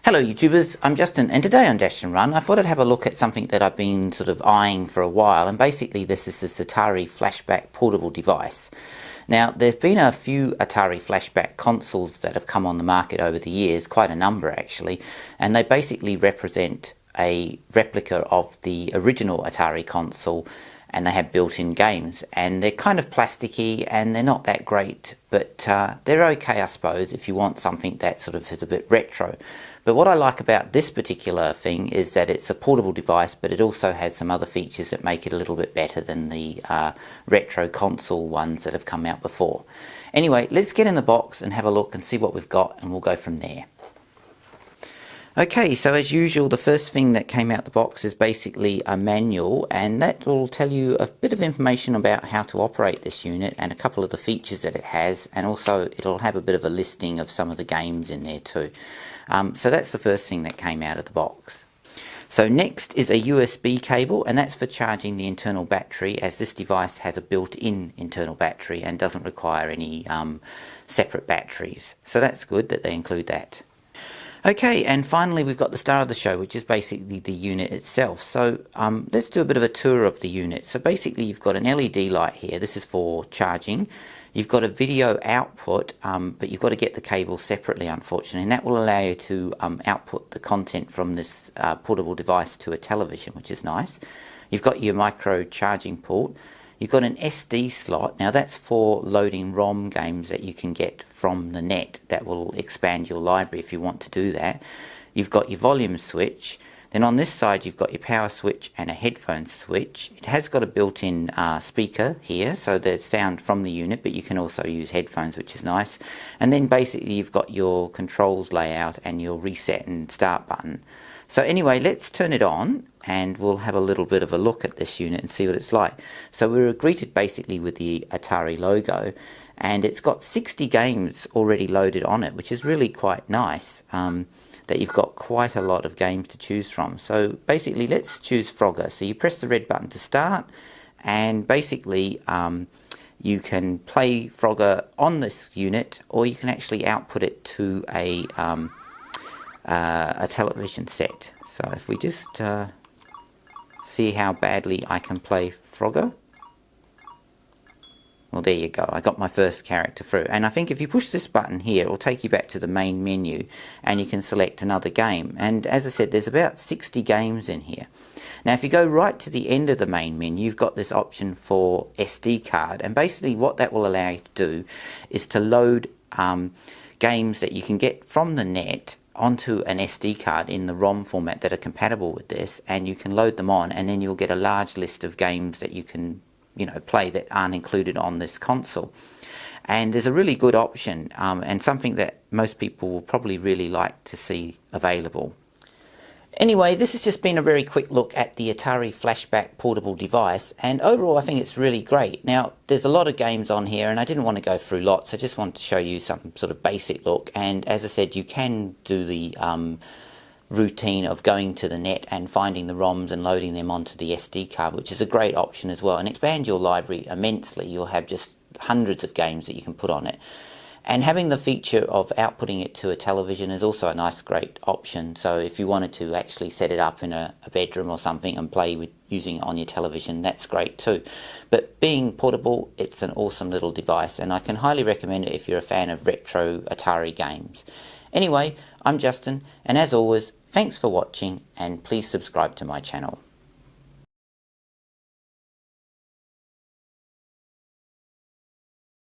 Hello YouTubers, I'm Justin, and today on Dashandrun I thought I'd have a look at something that I've been sort of eyeing for a while, and basically this is this Atari Flashback Portable device. Now there's been a few Atari Flashback consoles that have come on the market over the years, quite a number actually, and they basically represent a replica of the original Atari console, and they have built-in games, and they're kind of plasticky and they're not that great, but they're okay I suppose if you want something that sort of is a bit retro. But what I like about this particular thing is that it's a portable device, but it also has some other features that make it a little bit better than the retro console ones that have come out before. Anyway, let's get in the box and have a look and see what we've got, and we'll go from there. Okay, so as usual, the first thing that came out the box is basically a manual, and that will tell you a bit of information about how to operate this unit and a couple of the features that it has, and also it'll have a bit of a listing of some of the games in there too. So that's the first thing that came out of the box. So next is a USB cable, and that's for charging the internal battery, as this device has a built-in internal battery and doesn't require any separate batteries. So that's good that they include that. Okay, and finally we've got the star of the show, which is basically the unit itself. So let's do a bit of a tour of the unit. So basically you've got an LED light here. This is for charging. You've got a video output, but you've got to get the cable separately, unfortunately, and that will allow you to output the content from this portable device to a television, which is nice. You've got your micro charging port. You've got an SD slot. Now that's for loading ROM games that you can get from the net. That will expand your library if you want to do that. You've got your volume switch. Then on this side you've got your power switch and a headphone switch. It has got a built-in speaker here, so there's sound from the unit, but you can also use headphones, which is nice. And then basically you've got your controls layout and your reset and start button. So anyway, let's turn it on and we'll have a little bit of a look at this unit and see what it's like. So we were greeted basically with the Atari logo, and it's got 60 games already loaded on it, which is really quite nice. That you've got quite a lot of games to choose from. So basically let's choose Frogger. So you press the red button to start, and basically you can play Frogger on this unit, or you can actually output it to a television set. So if we just see how badly I can play Frogger. Well, there you go, I got my first character through. And I think if you push this button here, it will take you back to the main menu and you can select another game. And as I said, there's about 60 games in here. Now if you go right to the end of the main menu, you've got this option for SD card, and basically what that will allow you to do is to load games that you can get from the net onto an SD card in the ROM format that are compatible with this, and you can load them on, and then you'll get a large list of games that you can play that aren't included on this console. And there's a really good option, and something that most people will probably really like to see available. Anyway, this has just been a very quick look at the Atari Flashback Portable device, and overall I think it's really great. Now there's a lot of games on here and I didn't want to go through lots, I just wanted to show you some sort of basic look. And as I said, you can do the routine of going to the net and finding the ROMs and loading them onto the SD card, which is a great option as well, and expand your library immensely. You'll have just hundreds of games that you can put on it. And having the feature of outputting it to a television is also a nice great option. So if you wanted to actually set it up in a bedroom or something and play with using it on your television, that's great too. But being portable, it's an awesome little device, and I can highly recommend it if you're a fan of retro Atari games. Anyway, I'm Justin, and as always, thanks for watching, and please subscribe to my channel.